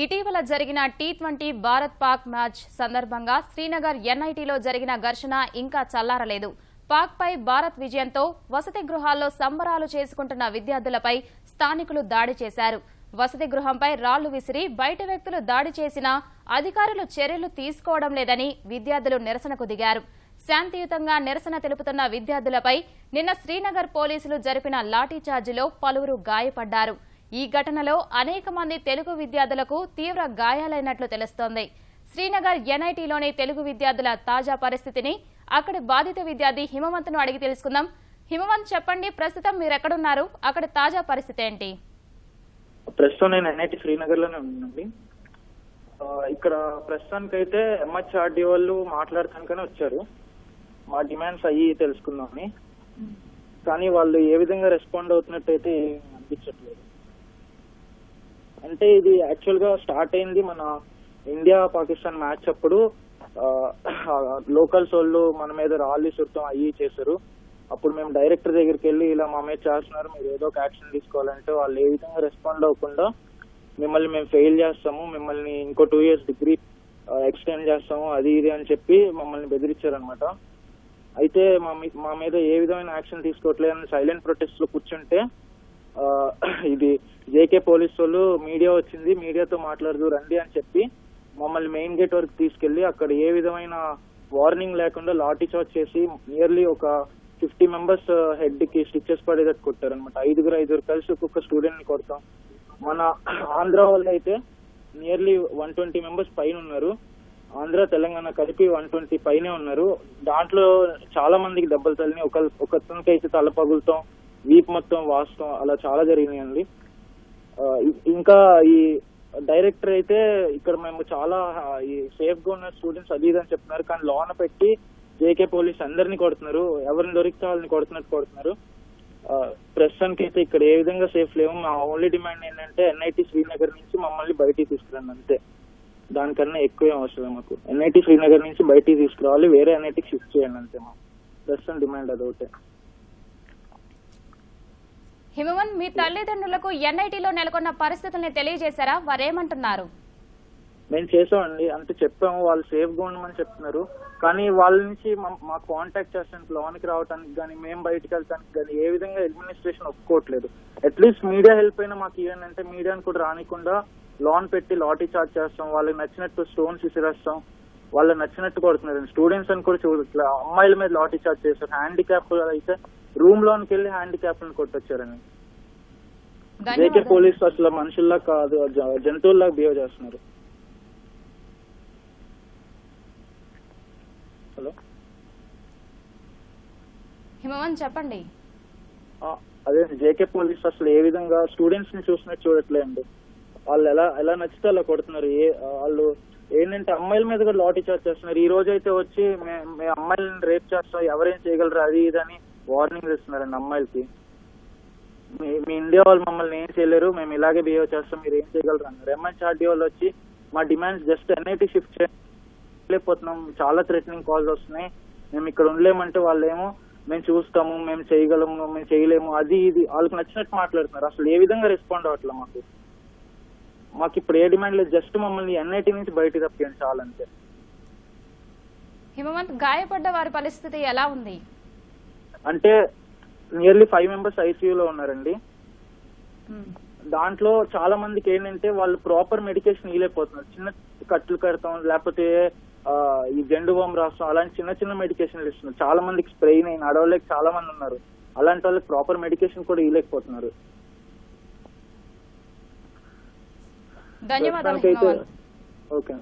ఇటీవల జరిగిన T20 Bharat-Pak match సందర్భంగా శ్రీనగర్ ఎన్ఐటీలో జరిగిన ఘర్షణ ఇంకా చల్లారలేదు. పాక్పై భారత్ విజయంతో వసతి గృహాల్లో సంబరాలు చేసుకుంటున్న విద్యార్థులపై స్థానికులు దాడి చేశారు. వసతి గృహంపై రాళ్లు విసిరి బయట వ్యక్తులు దాడి చేసినా అధికారులు చర్యలు తీసుకోవడం లేదని విద్యార్థులు నిరసనకు దిగారు. శాంతియుతంగా నిరసన తెలుపుతున్న విద్యార్థులపై నిన్న శ్రీనగర్ పోలీసులు జరిపిన లాఠీచార్జిలో పలువురు గాయపడ్డారు. ఈ ఘటనలో అనేక మంది తెలుగు విద్యార్థులకు తీవ్ర గాయాలైనట్లు తెలుస్తోంది. శ్రీనగర్ ఎన్ఐటీలోని తెలుగు విద్యార్థుల తాజా పరిస్థితిని అక్కడి బాధిత విద్యార్థి హిమవంత్ను అడిగి తెలుసుకుందాం. హిమవంత్, చెప్పండి, ప్రస్తుతం మీరు ఎక్కడున్నారు? అక్కడ తాజా పరిస్థితి ఏంటి? ప్రస్తుతం నేను ఎన్ఐటి శ్రీనగర్ లోనే ఉన్నానండి. ఇక్కడ ప్రస్తుతానికైతే ఎంహెచ్ఆర్డి వాళ్ళు మాట్లాడటానికనే వచ్చారు. మా డిమాండ్స్ అయ్యి తెలుసుకుందామని. కానీ వాళ్ళు ఏ విధంగా రెస్పాండ్ అవుతున్నట్టయితే అనిపించట్లేదు. అంటే ఇది యాక్చువల్ గా స్టార్ట్ అయింది మన ఇండియా పాకిస్తాన్ మ్యాచ్ అప్పుడు. లోకల్స్ వాళ్ళు మన మీద రాళ్ళు సుడతాం అయ్యి చేశారు. అప్పుడు మేము డైరెక్టర్ దగ్గరికి వెళ్ళి ఇలా మా మీద చేస్తున్నారు, మీరు ఏదో ఒక యాక్షన్ తీసుకోవాలంటే వాళ్ళు ఏ విధంగా రెస్పాండ్ అవ్వకుండా మిమ్మల్ని మేము ఫెయిల్ చేస్తాము, మిమ్మల్ని ఇంకో 2 years డిగ్రీ ఎక్స్టెండ్ చేస్తాము, అది ఇది అని చెప్పి మమ్మల్ని బెదిరించారనమాట. అయితే మా మీద ఏ విధమైన యాక్షన్ తీసుకోవట్లేదని సైలెంట్ ప్రొటెస్ట్ లో కూర్చుంటే ఇది జేకే పోలీస్ వాళ్ళు మీడియా వచ్చింది, మీడియాతో మాట్లాడదు రండి అని చెప్పి మమ్మల్ని మెయిన్ గేట్ వరకు తీసుకెళ్లి అక్కడ ఏ విధమైన వార్నింగ్ లేకుండా లాఠీ చార్జ్ చేసి నియర్లీ ఒక 50 members హెడ్ కి స్టిచెస్ పడేటట్టు కొట్టారనమాట. 5 కలిసి ఒక్కొక్క స్టూడెంట్ ని కొడతాం. మన ఆంధ్ర వాళ్ళు అయితే నియర్లీ 120 members పైన ఉన్నారు. ఆంధ్ర తెలంగాణ కలిపి 120 పైనే ఉన్నారు. దాంట్లో చాలా మందికి దెబ్బలు తగిలినాయి. ఒకతనికి అయితే తల పగులుతాం, వీప్ మొత్తం వాస్తాం, అలా చాలా జరిగినాయండి. ఇంకా ఈ డైరెక్టర్ అయితే ఇక్కడ మేము చాలా ఈ సేఫ్ గా ఉన్న స్టూడెంట్స్ అది ఇది అని చెప్తున్నారు, కానీ లోన పెట్టి జేకే పోలీస్ అందరినీ కొడుతున్నారు, ఎవరిని దొరికితే వాళ్ళని కొడుతున్నారు. ప్రస్తుతానికి అయితే ఇక్కడ ఏ విధంగా సేఫ్ లేవు. మా ఓన్లీ డిమాండ్ ఏంటంటే ఎన్ఐటి శ్రీనగర్ నుంచి మమ్మల్ని బయటికి తీసుకురండి, అంతే. దానికన్నా ఎక్కువ అవసరం మాకు. ఎన్ఐటి శ్రీనగర్ నుంచి బయటికి తీసుకురావాలి, వేరే ఎన్ఐటికి షిఫ్ట్ చేయండి, అంతే. మా ప్రస్తుతం డిమాండ్ అదొకటే. హిమవంత్, మీ తల్లిదండ్రులకు ఎన్ఐటీలో నెలకొన్న పరిస్థితుల్ని తెలియజేశారా? వారేమంటున్నారు? మేము చేసామండి, అంటే చెప్పాము, వాళ్ళు సేఫ్ గా ఉండమని చెప్తున్నారు. కానీ వాళ్ళ నుంచి మాకు కాంటాక్ట్ చేస్తానికి, లోనికి రావడానికి కానీ మేము బయటకు వెళ్తానికి కానీ ఏ విధంగా అడ్మినిస్ట్రేషన్ ఒప్పుకోవట్లేదు. అట్లీస్ట్ మీడియా హెల్ప్ అయినా మాకు ఇవ్వండి అంటే మీడియాని కూడా రానికుండా లోన్ పెట్టి లాఠీ చార్జ్ చేస్తాం, వాళ్ళకి నచ్చినట్టు స్టోన్స్ విసిరేస్తాం, వాళ్ళకి నచ్చినట్టు కొడుతున్నారు. స్టూడెంట్స్ అని కూడా చూడట్లే, అమ్మాయిల మీద లాఠీ చార్జ్ చేస్తారు. హ్యాండిక్యాప్ అయితే రూమ్ లోనికి వెళ్ళి హ్యాండిక్యాప్ ని కొట్టొచ్చారని. జేకే పోలీస్ అసలు మనుషుల్లా కాదు, జంతువుల్లా బిహేవ్ చేస్తున్నారు. హలో హిమవంత్, చెప్పండి. అదే జేకే పోలీస్ అసలు ఏ విధంగా స్టూడెంట్స్ ని చూసినట్టు చూడట్లేదండి. వాళ్ళు ఎలా నచ్చితే అలా కొడుతున్నారు. వాళ్ళు ఏంటంటే అమ్మాయిల మీద కూడా లాఠీ చార్జ్ చేస్తున్నారు. ఈ రోజు అయితే వచ్చి మేము అమ్మాయిలను రేప్ చేస్తాం, ఎవరేం చేయగలరు అది ఇదని వార్నింగ్ ఇస్తున్నారండి అమ్మాయిలకి. మీ ఇండియా వాళ్ళు మమ్మల్ని ఏం చేయలేరు, మేము ఇలాగే బిహేవ్ చేస్తాం, మీరు ఏం చేయగలరు అన్నారు. ఎంహెచ్ఆర్డి వాళ్ళు వచ్చి మా డిమాండ్స్ జస్ట్ ఎన్ఐటి షిఫ్ట్ చేయలేకపోతున్నాం, చాలా థ్రెటనింగ్ కాల్స్ వస్తున్నాయి, మేము ఇక్కడ ఉండలేమంటే వాళ్ళేమో మేము చూస్తాము, మేము చేయగలము, మేము చేయలేము, అది ఇది వాళ్ళకి నచ్చినట్టు మాట్లాడుతున్నారు. అసలు ఏ విధంగా రెస్పాండ్ అవ్వట్లేదు. మాకు ఇప్పుడు ఏ డిమాండ్ లేదు, జస్ట్ మమ్మల్ని ఎన్ఐటి నుంచి బయటకు తప్పియండి చాలంతే. హిమవంత్, గాయపడ్డ వారి పరిస్థితి ఎలా ఉంది? అంటే నియర్లీ 5 members ఐసీయూలో ఉన్నారండి. దాంట్లో చాలా మందికి ఏంటంటే వాళ్ళు ప్రాపర్ మెడికేషన్ ఇవ్వలేకపోతున్నారు. చిన్న కట్లు కడతాం, లేకపోతే ఈ జెండు బాంబు రాస్తాం, అలాంటి చిన్న మెడికేషన్లు ఇస్తున్నారు. చాలా మందికి స్ప్రెయిన్ అయిన అడవులకి చాలా మంది ఉన్నారు. అలాంటి వాళ్ళకి ప్రాపర్ మెడికేషన్ కూడా ఇవ్వలేకపోతున్నారు. ధన్యవాదాలు. ఓకే.